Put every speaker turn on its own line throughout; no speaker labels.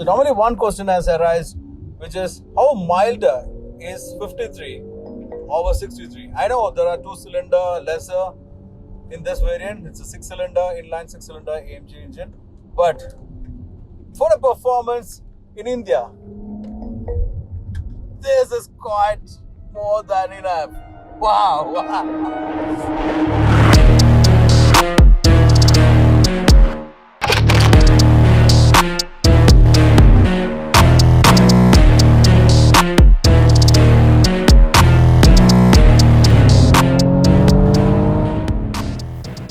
So normally one question has arisen, which is how milder is 53 over 63? I know there are 2-cylinder lesser in this variant. It's a 6-cylinder inline 6-cylinder AMG engine, but for the performance in India, this is quite more than enough. Wow.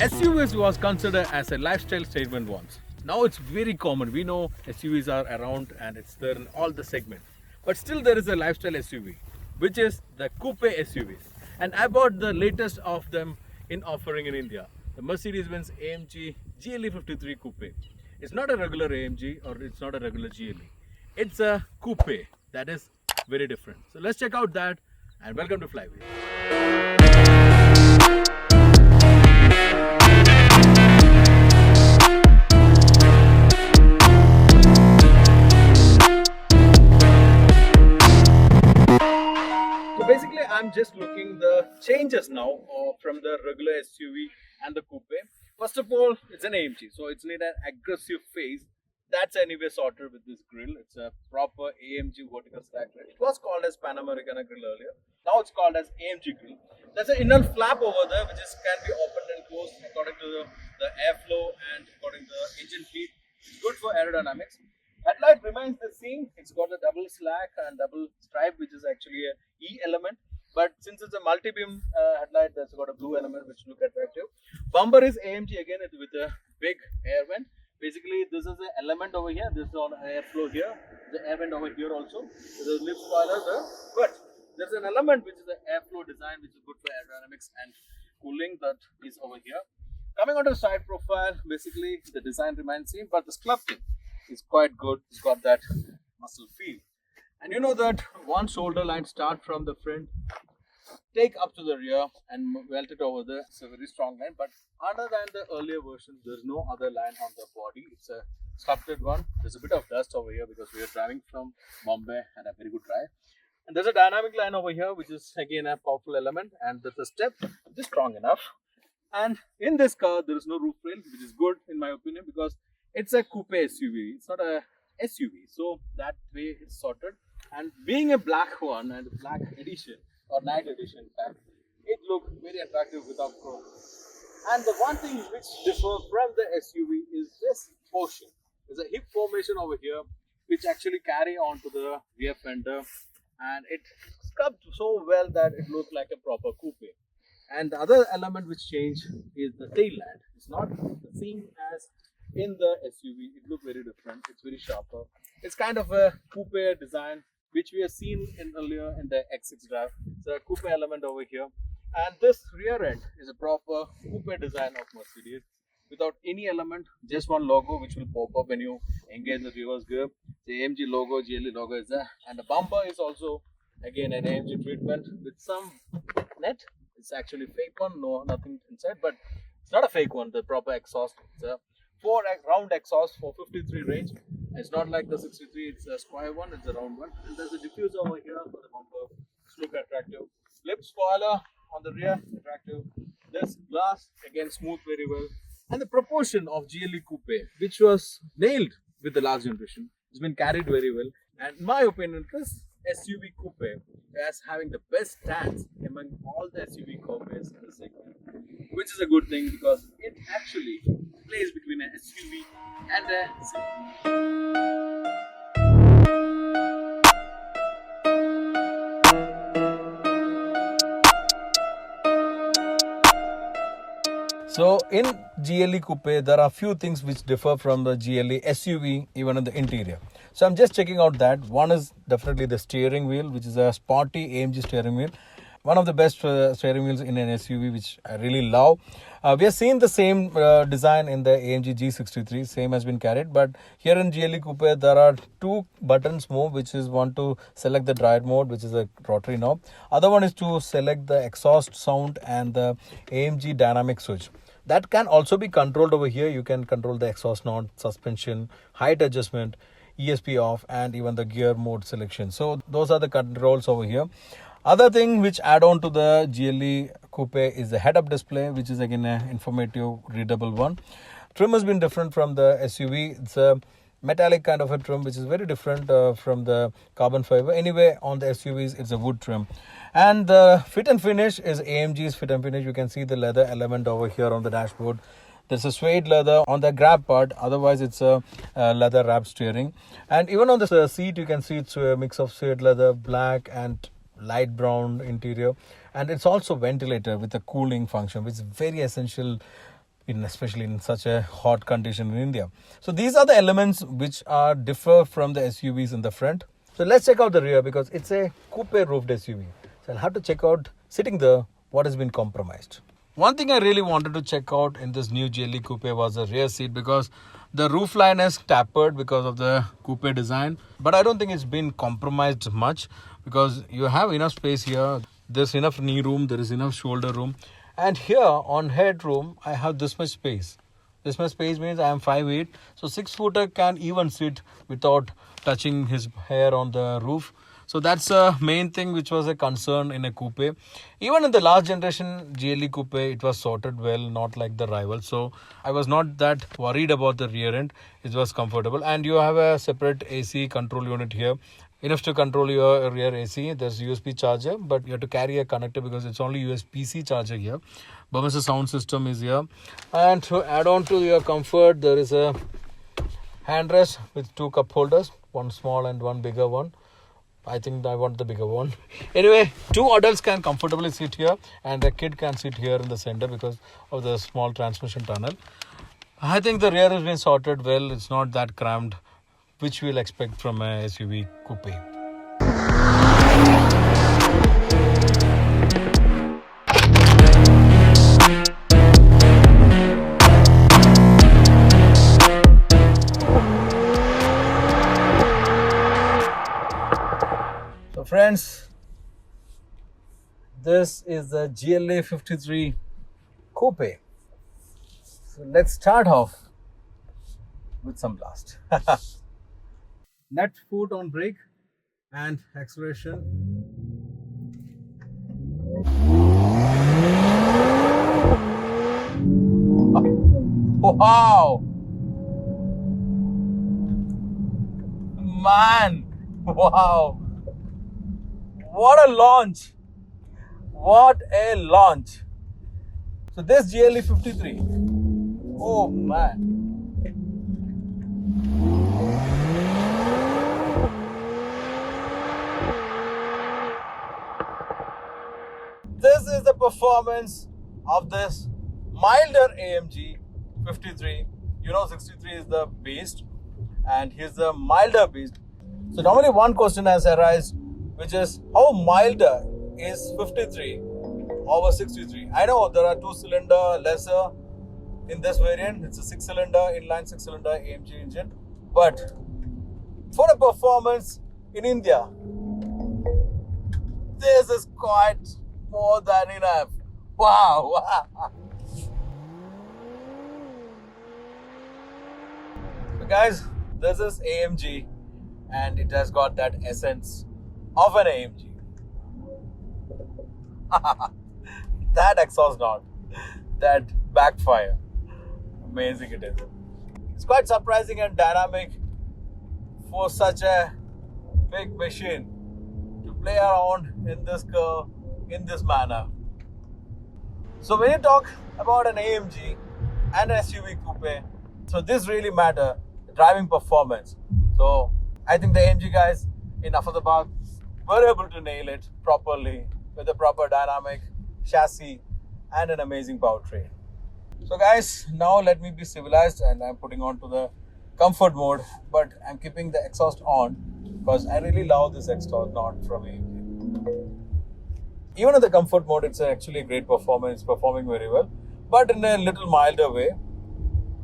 SUVs was considered as a lifestyle statement once. Now it's very common. We know SUVs are around and it's there in all the segments. But still there is a lifestyle SUV, which is the coupe SUVs. And I bought the latest of them in offering in India, the Mercedes AMG GLE 53 Coupe. It's not a regular AMG or it's not a regular GLE. It's a coupe that is very different. So let's check out that, and welcome to Flywheel. Basically, I'm just looking the changes now from the regular SUV and the coupe. First of all, it's an AMG, so it's need an aggressive face. That's anyway sorted with this grille. It's a proper AMG vertical stack grill. It was called as Panamericana grill earlier. Now it's called as AMG grill. There's an inner flap over there which can be opened and closed according to the airflow and according to the engine heat. It's good for aerodynamics. Headlight remains the same. It's got a double slack and double stripe, which is actually a E element. But since it's a multi-beam headlight, that's got a blue element which look attractive. Bumper is AMG again with a big air vent. Basically, this is an element over here. This is on airflow here. The air vent over here also. There's a lip spoiler there. But there's an element which is an airflow design, which is good for aerodynamics and cooling. That is over here. Coming onto the side profile, basically the design remains same, but the sculpting is quite good. It's got that muscle feel. And you know that one shoulder line start from the front, take up to the rear and welt it over there. It's a very strong line, but other than the earlier versions, there's no other line on the body. It's a sculpted one. There's a bit of dust over here because we are driving from Bombay and a very good drive. And there's a dynamic line over here, which is again a powerful element, and there's a step which is strong enough. And in this car, there is no roof rail, which is good in my opinion because it's a coupe SUV. It's not a SUV, so that way it's sorted. And being a black one and a black edition or night edition, in fact, it looked very attractive without chrome. And the one thing which differs from the SUV is this portion. There's a hip formation over here, which actually carry on to the rear fender, and it sculpted so well that it looked like a proper coupe. And the other element which changed is the tail lamp. It's not the same as in the SUV. It looked very different. It's very sharper. It's kind of a coupe design which we have seen in earlier in the X6 drive. It's a coupe element over here, and this rear end is a proper coupe design of Mercedes without any element, just one logo which will pop up when you engage the reverse gear. The AMG logo, GLE logo is there, and the bumper is also again an AMG treatment with some net. It's actually fake one, no nothing inside, but it's not a fake one. The proper exhaust. It's a 4 round exhaust for 53 range. It's not like the 63, it's a square one, it's a round one. And there's a diffuser over here for the bumper. It's look attractive. Lip spoiler on the rear, attractive. This glass, again smooth very well. And the proportion of GLE Coupe, which was nailed with the last generation, has been carried very well. And in my opinion, this SUV Coupe is having the best stance among all the SUV coupes in the segment, which is a good thing because it actually plays between an SUV and a SUV. So in GLE Coupe, there are few things which differ from the GLE SUV even in the interior. So I'm just checking out that. One is definitely the steering wheel, which is a sporty AMG steering wheel. One of the best steering wheels in an SUV, which I really love. We have seen the same design in the AMG G63, same has been carried. But here in GLE Coupe, there are two buttons more, which is one to select the drive mode, which is a rotary knob. Other one is to select the exhaust sound and the AMG dynamic switch. That can also be controlled over here. You can control the exhaust knob, suspension, height adjustment, ESP off, and even the gear mode selection. So those are the controls over here. Other thing which add on to the GLE Coupe is the head-up display, which is again an informative, readable one. Trim has been different from the SUV. It's a metallic kind of a trim, which is very different from the carbon fiber. Anyway, on the SUVs, it's a wood trim. And the fit and finish is AMG's fit and finish. You can see the leather element over here on the dashboard. There's a suede leather on the grab part. Otherwise, it's a leather wrap steering. And even on the seat, you can see it's a mix of suede leather, black and light brown interior. And it's also ventilator with a cooling function, which is very essential, especially in such a hot condition in India. So these are the elements which are differ from the SUVs in the front. So let's check out the rear, because it's a coupe roofed SUV. So I'll have to check out sitting there what has been compromised. One thing I really wanted to check out in this new GLE Coupe was the rear seat, because the roofline is tapered because of the coupe design. But I don't think it's been compromised much, because you have enough space here. There's enough knee room, there is enough shoulder room. And here on headroom, I have this much space. This much space means I am 5'8". So 6-footer can even sit without touching his hair on the roof. So that's a main thing which was a concern in a coupe. Even in the last generation GLE Coupe, it was sorted well, not like the rival. So I was not that worried about the rear end. It was comfortable. And you have a separate AC control unit here. Enough to control your rear AC. There's USB charger, but you have to carry a connector because it's only USB-C charger here. Burmester sound system is here. And to add on to your comfort, there is a handrest with 2 cup holders, one small and one bigger one. I think I want the bigger one. Anyway, 2 adults can comfortably sit here, and a kid can sit here in the center because of the small transmission tunnel. I think the rear has been sorted well. It's not that cramped, which we'll expect from a SUV coupe. So friends, this is the GLE 53 Coupe. So let's start off with some blast. Left foot on brake and acceleration. Wow! Man! Wow! What a launch! What a launch! So this GLE 53. Oh man! This is the performance of this milder AMG 53. 63 is the beast, and here's the milder beast. So normally one question has arisen, which is how milder is 53 over 63? I know there are 2-cylinder lesser in this variant. It's a 6-cylinder, inline 6-cylinder AMG engine. But for the performance in India, this is quite more than enough. Wow. So guys, this is AMG, and it has got that essence of an AMG. That exhaust note, that backfire, amazing it is. It's quite surprising and dynamic for such a big machine to play around in this curve in this manner. So when you talk about an AMG and an SUV coupe, so this really matter, the driving performance. So I think the AMG guys in Ahmedabad were able to nail it properly with a proper dynamic chassis and an amazing powertrain. So guys, now let me be civilized, and I'm putting on to the comfort mode, but I'm keeping the exhaust on because I really love this exhaust note from AMG. Even in the comfort mode, it's actually a great performance, performing very well, but in a little milder way.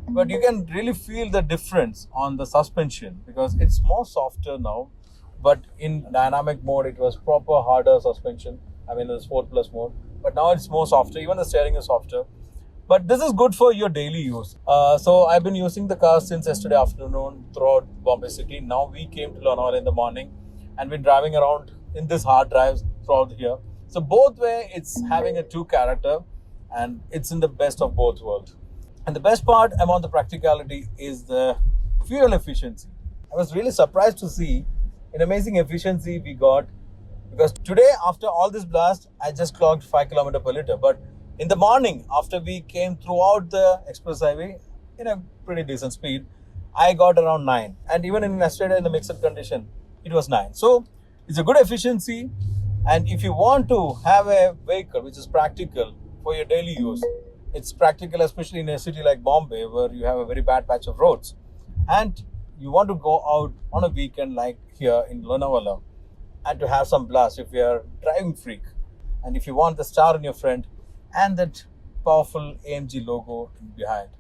But you can really feel the difference on the suspension because it's more softer now. But in dynamic mode, it was proper harder suspension. I mean, the Sport Plus mode. But now it's more softer. Even the steering is softer. But this is good for your daily use. So I've been using the car since yesterday afternoon throughout Bombay City. Now we came to Lonavala in the morning and been driving around in this hard drives throughout here. So both way, it's having a two character and it's in the best of both worlds. And the best part about the practicality is the fuel efficiency. I was really surprised to see an amazing efficiency we got, because today after all this blast I just clocked 5 km per liter, but in the morning after we came throughout the express highway in a pretty decent speed, I got around 9, and even in yesterday in the mixed condition it was 9. So it's a good efficiency, and if you want to have a vehicle which is practical for your daily use, it's practical especially in a city like Bombay where you have a very bad patch of roads and you want to go out on a weekend like here in Lonavala and to have some blast if you are driving freak, and if you want the star in your front and that powerful AMG logo behind,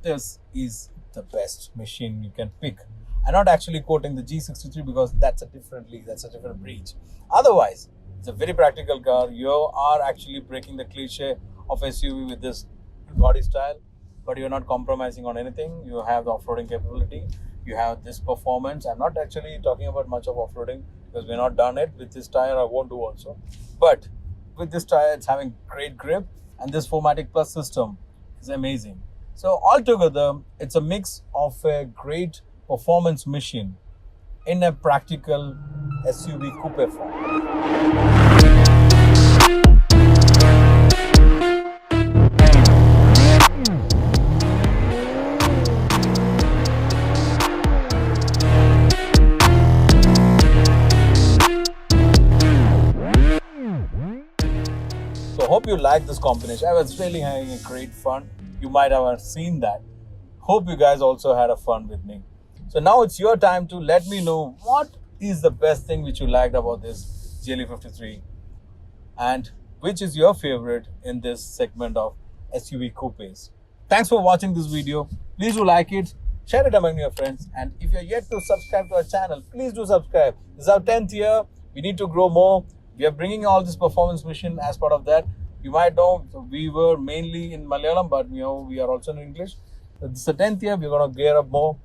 this is the best machine you can pick. I'm not actually quoting the G63 because that's a different breed. Otherwise, it's a very practical car. You are actually breaking the cliche of SUV with this body style, but you're not compromising on anything. You have the off-roading capability. You have this performance. I'm not actually talking about much of off-roading because we're not done it. With this tire, I won't do also. But with this tire, it's having great grip, and this 4MATIC Plus system is amazing. So altogether, it's a mix of a great performance machine in a practical SUV coupe form. So hope you like this combination. I was really having a great fun. You might have seen that. Hope you guys also had a fun with me. So now it's your time to let me know what is the best thing which you liked about this GLE 53 and which is your favorite in this segment of SUV coupes. Thanks for watching this video. Please do like it, share it among your friends, and if you're yet to subscribe to our channel, please do subscribe. This is our 10th year. We need to grow more. We are bringing all this performance mission as part of that. You might know we were mainly in Malayalam, but we are also in English. So this is the 10th year. We're going to gear up more.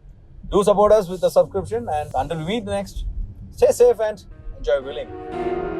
Do support us with a subscription, and until we meet next, stay safe and enjoy wheeling.